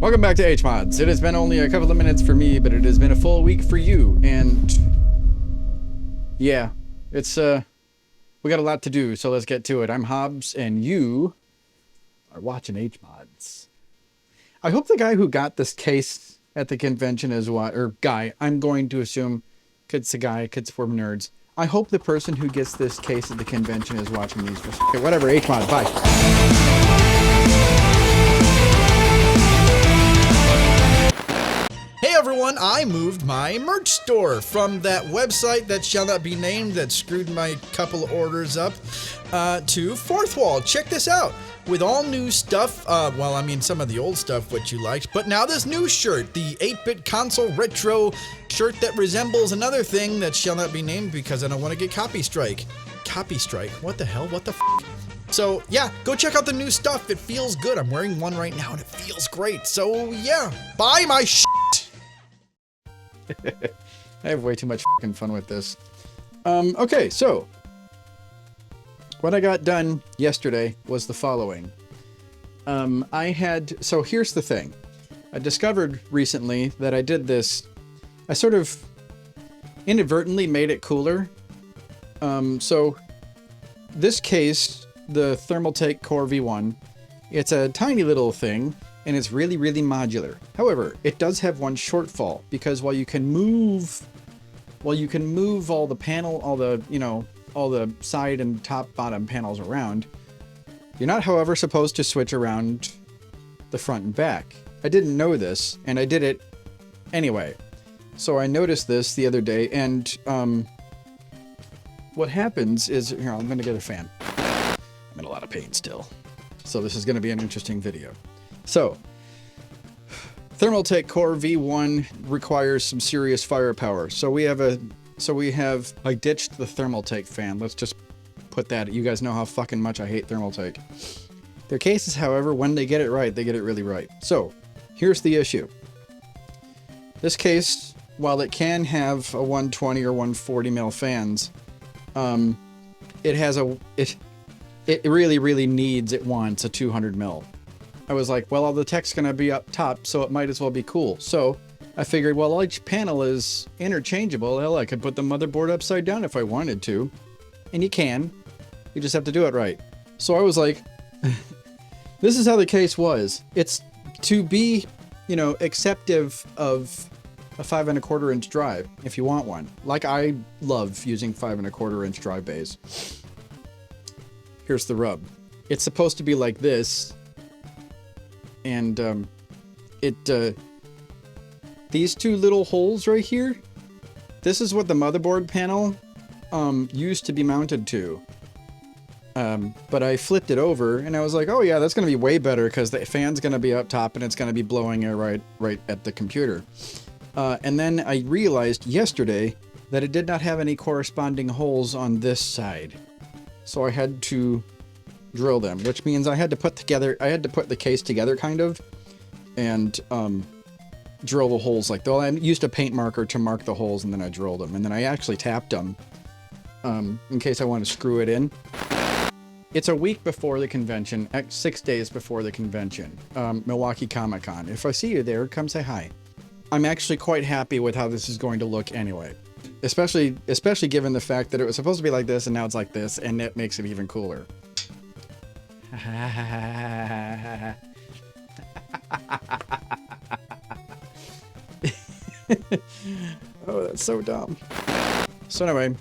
Welcome back to H-Mods. It has been only a couple of minutes for me, but it has been a full week for you, and yeah, it's we got a lot to do, so let's get to it. I'm Hobbs, and you are watching H-Mods. I hope the guy who got this case at the convention is I'm going to assume it's a guy, kids for nerds. I hope the person who gets this case at the convention is watching these. Okay, whatever, H-Mods, bye. Hey everyone, I moved my merch store from that website that shall not be named that screwed my couple orders up to Fourth Wall. Check this out. With all new stuff, some of the old stuff which you liked, but now this new shirt, the 8-bit console retro shirt that resembles another thing that shall not be named because I don't want to get copy strike. Copy strike? What the hell? What the f***? So yeah, go check out the new stuff. It feels good. I'm wearing one right now and it feels great. So yeah, buy my shit. I have way too much fucking fun with this. Okay, so what I got done yesterday was the following. So here's the thing. I discovered recently that I did this. I sort of inadvertently made it cooler. So this case, the Thermaltake Core V1, it's a tiny little thing. And it's really, really modular. However, it does have one shortfall because while you can move all the panel, all the side and top bottom panels around, you're not, however, supposed to switch around the front and back. I didn't know this, and I did it anyway. So I noticed this the other day, and what happens is, here, I'm gonna get a fan. I'm in a lot of pain still. So this is gonna be an interesting video. So, Thermaltake Core V1 requires some serious firepower. So I ditched the Thermaltake fan. Let's just put that. You guys know how fucking much I hate Thermaltake. Their cases, however, when they get it right, they get it really right. So, here's the issue. This case, while it can have a 120 or 140 mil fans, it really wants a 200 mil. I was like, well, all the tech's gonna be up top, so it might as well be cool. So I figured, well, each panel is interchangeable. Hell, I could put the motherboard upside down if I wanted to. And you can. You just have to do it right. So I was like, this is how the case was. It's to be, acceptive of a 5 1/4 inch drive, if you want one. Like, I love using 5 1/4 inch drive bays. Here's the rub. It's supposed to be like this. And these two little holes right here, this is what the motherboard panel used to be mounted to. But I flipped it over and I was like, oh yeah, that's gonna be way better because the fan's gonna be up top and it's gonna be blowing air right at the computer. And then I realized yesterday that it did not have any corresponding holes on this side. So I had to drill them, which means I had to put the case together kind of, and drill the holes I used a paint marker to mark the holes, and then I drilled them, and then I actually tapped them in case I want to screw it in. It's a week before the convention, 6 days before the convention, Milwaukee Comic-Con. If I see you there, come say hi. I'm actually quite happy with how this is going to look anyway. Especially given the fact that it was supposed to be like this and now it's like this, and it makes it even cooler. Oh, that's so dumb. So anyway,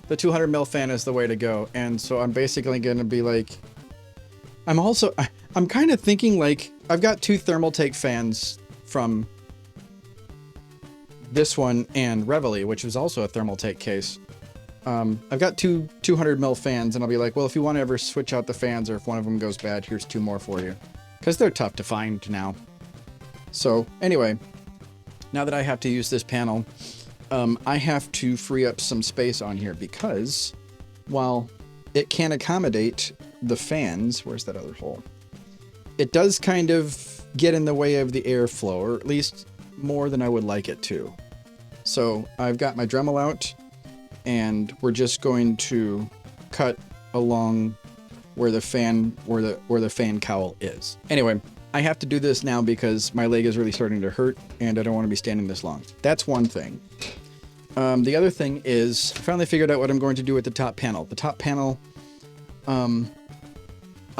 the 200 mil fan is the way to go, and so I'm basically gonna be like, I'm kind of thinking like, I've got two Thermaltake fans from this one and Reveille, which was also a Thermaltake case. I've got two 200 mil fans, and I'll be like, well, if you want to ever switch out the fans, or if one of them goes bad, here's two more for you. Because they're tough to find now. So, anyway, now that I have to use this panel, I have to free up some space on here, because while it can accommodate the fans, where's that other hole? It does kind of get in the way of the airflow, or at least more than I would like it to. So, I've got my Dremel out, and we're just going to cut along where the fan cowl is. Anyway, I have to do this now because my leg is really starting to hurt and I don't want to be standing this long. That's one thing. The other thing is, I finally figured out what I'm going to do with the top panel. The top panel, I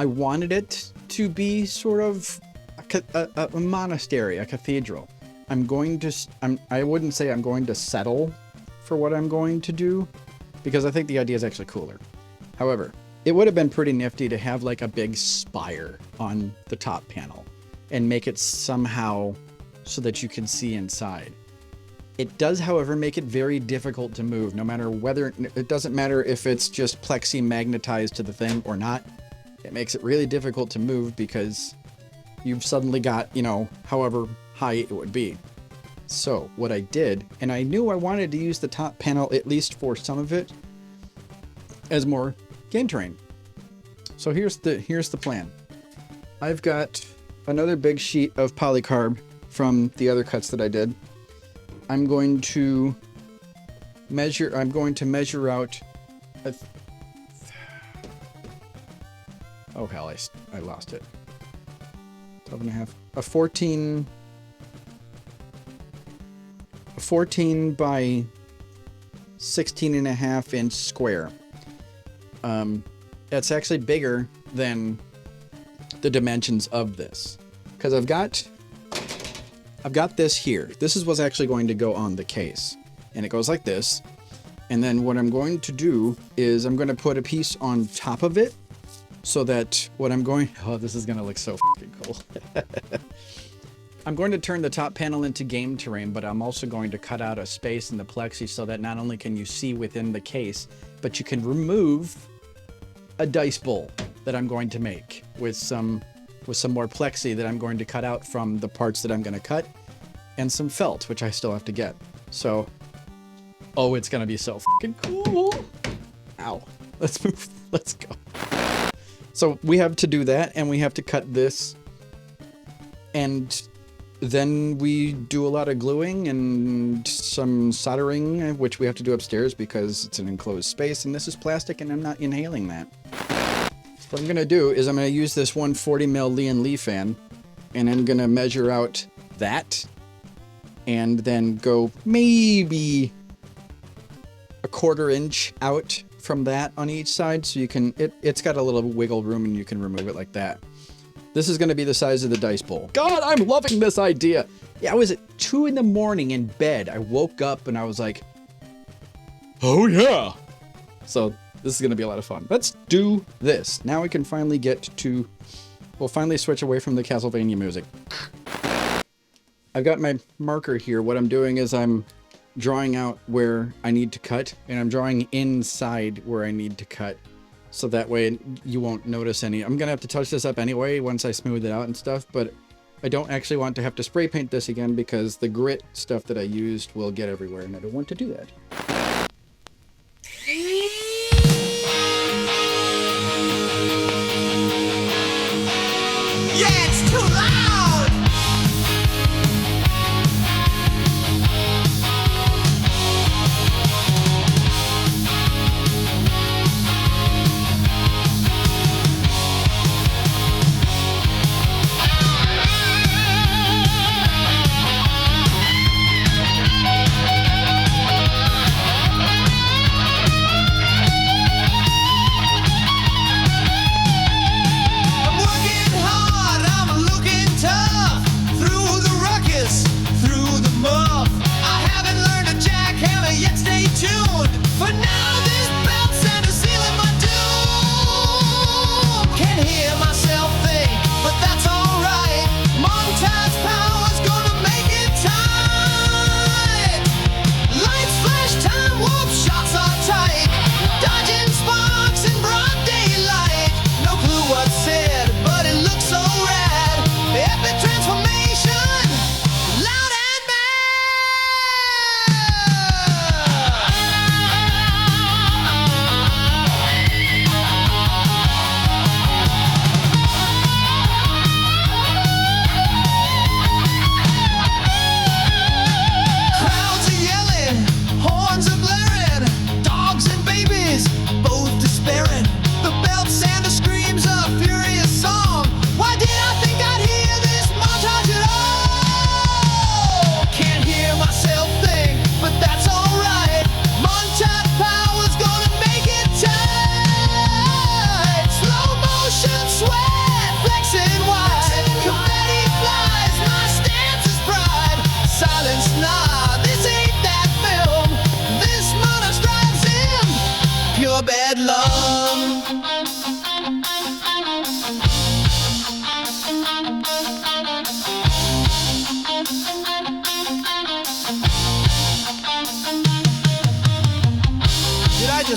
wanted it to be sort of a monastery, a cathedral. I wouldn't say I'm going to settle for what I'm going to do, because I think the idea is actually cooler. However, it would have been pretty nifty to have like a big spire on the top panel and make it somehow so that you can see inside. It does, however, make it very difficult to move, no matter whether, it doesn't matter if it's just plexi magnetized to the thing or not. It makes it really difficult to move because you've suddenly got, however high it would be. So what I did, and I knew I wanted to use the top panel, at least for some of it, as more game terrain. So here's the plan. I've got another big sheet of polycarb from the other cuts that I did. I'm going to measure out oh hell, I lost it. 12.5. A 14 by 16.5 inch square. That's actually bigger than the dimensions of this, because I've got this here. This is what's actually going to go on the case, and it goes like this. And then what I'm going to do is I'm going to put a piece on top of it, so that oh, this is going to look so fucking cool. I'm going to turn the top panel into game terrain, but I'm also going to cut out a space in the plexi so that not only can you see within the case, but you can remove a dice bowl that I'm going to make with some more plexi that I'm going to cut out from the parts that I'm going to cut, and some felt, which I still have to get. So, oh, it's going to be so fucking cool. Ow. Let's move. Let's go. So we have to do that, and we have to cut this, and then we do a lot of gluing and some soldering, which we have to do upstairs because it's an enclosed space, and this is plastic, and I'm not inhaling that. What I'm going to do is I'm going to use this 140 mil Lian Li fan, and I'm going to measure out that, and then go maybe a 1/4 inch out from that on each side, so you can, it's got a little wiggle room and you can remove it like that. This is going to be the size of the dice bowl. God, I'm loving this idea. Yeah, I was at 2 in the morning in bed. I woke up and I was like, oh yeah. So this is going to be a lot of fun. Let's do this. Now we can finally we'll finally switch away from the Castlevania music. I've got my marker here. What I'm doing is I'm drawing out where I need to cut, and I'm drawing inside where I need to cut, so that way you won't notice any. I'm gonna have to touch this up anyway once I smooth it out and stuff, but I don't actually want to have to spray paint this again because the grit stuff that I used will get everywhere, and I don't want to do that. Yeah, it's too loud!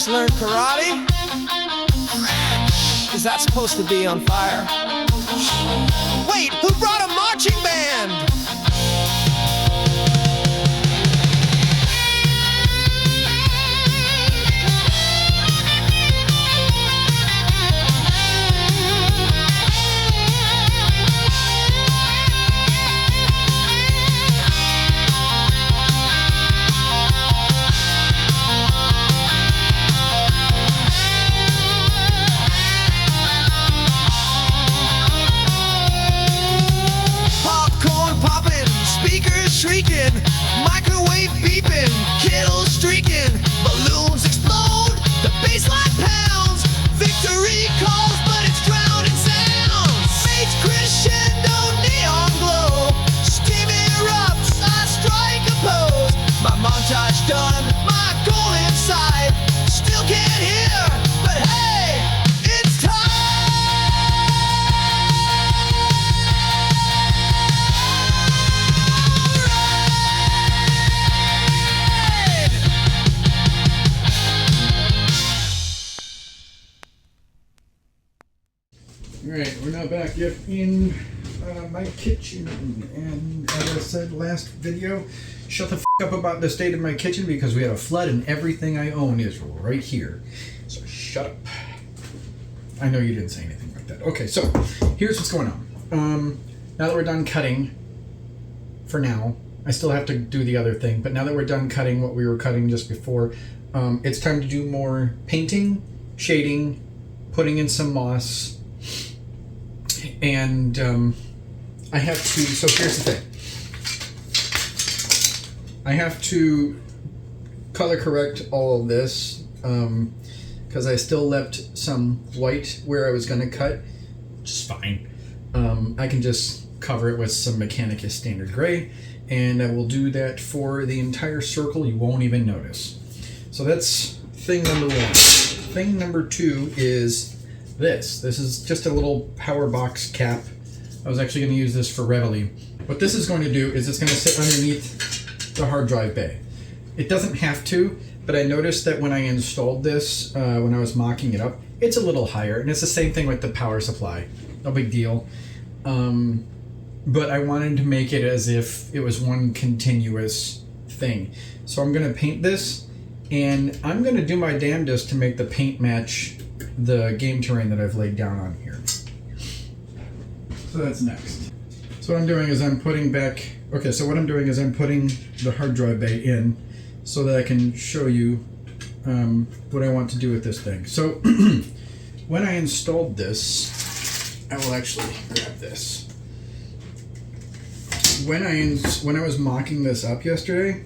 just learned karate? Is that supposed to be on fire? Wait, who brought a marching band? Shrieking, microwave beeping, kettles streaking, balloons explode, the baseline pounds, victory calls, but it's drowned in sound. Fate crescendo, neon glow, steam erupts, I strike a pose. My montage done, my goal inside, still can't hear, but hey, it's time. Alright, we're now back up in my kitchen, and as I said last video, shut the f*** up about the state of my kitchen because we had a flood and everything I own is right here. So shut up. I know you didn't say anything like that. Okay, so here's what's going on. Now that we're done cutting, for now, I still have to do the other thing, but now that we're done cutting what we were cutting just before, it's time to do more painting, shading, putting in some moss, and I have to, so here's the thing. I have to color correct all of this because I still left some white where I was going to cut, which is fine. I can just cover it with some Mechanicus Standard Gray, and I will do that for the entire circle. You won't even notice. So that's thing number one. Thing number two is this. This is just a little power box cap. I was actually going to use this for Reveille. What this is going to do is it's going to sit underneath the hard drive bay. It doesn't have to, but I noticed that when I installed this, when I was mocking it up, it's a little higher, and it's the same thing with the power supply. No big deal. But I wanted to make it as if it was one continuous thing. So I'm going to paint this, and I'm going to do my damnedest to make the paint match the game terrain that I've laid down on here. So that's next. So what I'm doing is I'm putting back, okay, so what I'm doing is I'm putting the hard drive bay in so that I can show you what I want to do with this thing. So when I installed this, I will actually grab this. When I was mocking this up yesterday,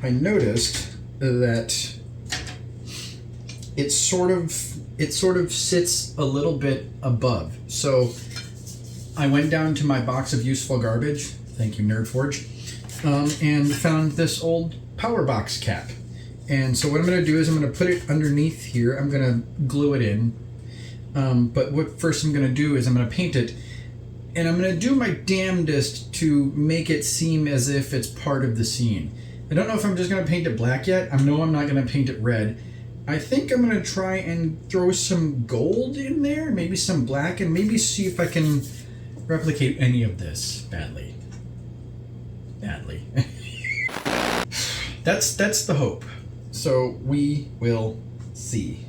I noticed that it sort of sits a little bit above. So I went down to my box of useful garbage, thank you Nerdforge, and found this old power box cap. And so what I'm going to do is I'm going to put it underneath here. I'm going to glue it in. But what first I'm going to do is I'm going to paint it. And I'm going to do my damnedest to make it seem as if it's part of the scene. I don't know if I'm just going to paint it black yet. I know I'm not going to paint it red. I think I'm going to try and throw some gold in there, maybe some black, and maybe see if I can replicate any of this badly. That's the hope. So we will see.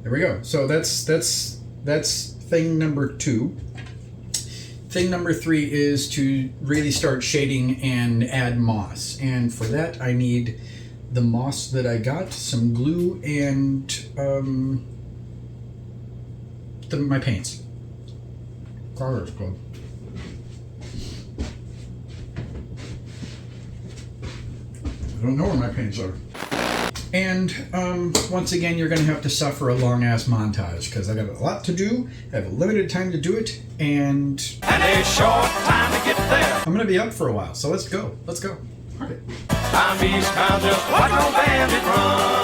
There we go. So that's thing number two. Thing number three is to really start shading and add moss. And for that I need the moss that I got, some glue, and my paints. Carter's Club. I don't know where my paints are. And once again, you're going to have to suffer a long-ass montage because I got a lot to do. I have a limited time to do it, and a short time to get there. I'm going to be up for a while. So let's go. Let's go. Okay. I'm eastbound, just watch no bandit run.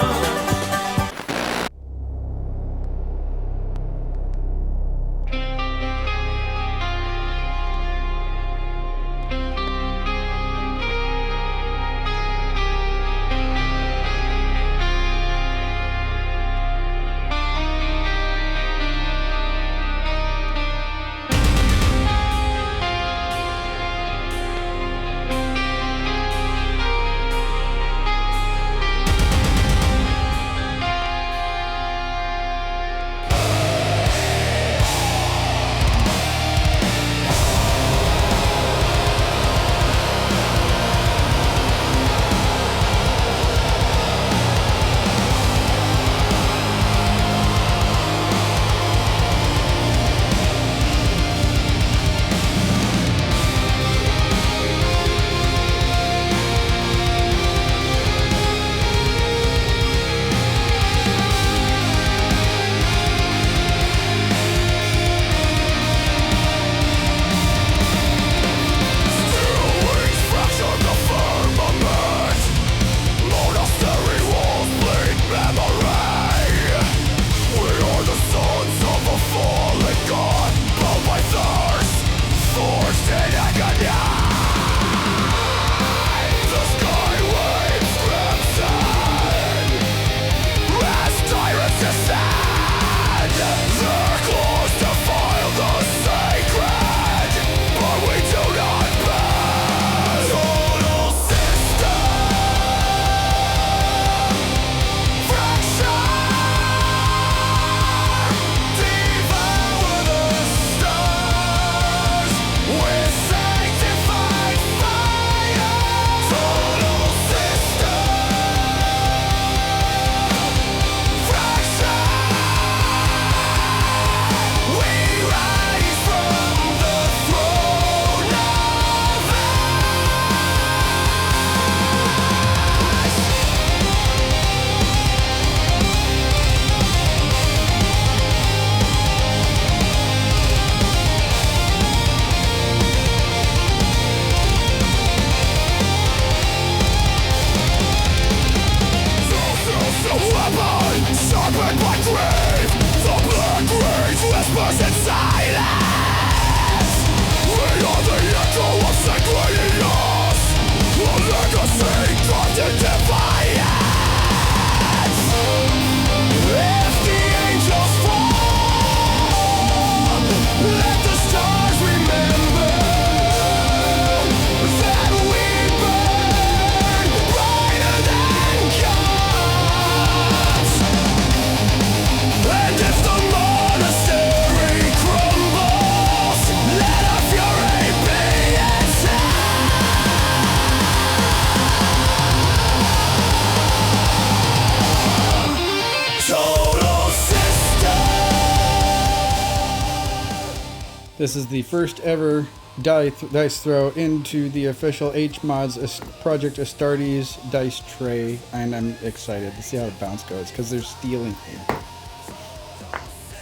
This is the first ever dice throw into the official HMods Project Astartes dice tray, and I'm excited to see how the bounce goes because they're stealing here.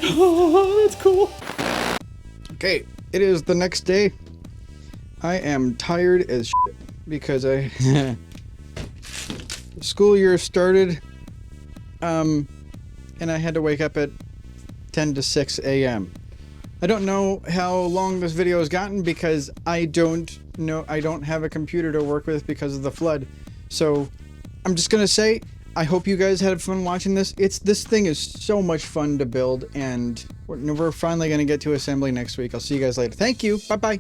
Oh, that's cool. Okay, it is the next day. I am tired as shit because school year started, and I had to wake up at 10 to 6 a.m. I don't know how long this video has gotten because I don't have a computer to work with because of the flood. So I'm just gonna say, I hope you guys had fun watching this. This thing is so much fun to build, and we're finally gonna get to assembly next week. I'll see you guys later. Thank you. Bye bye.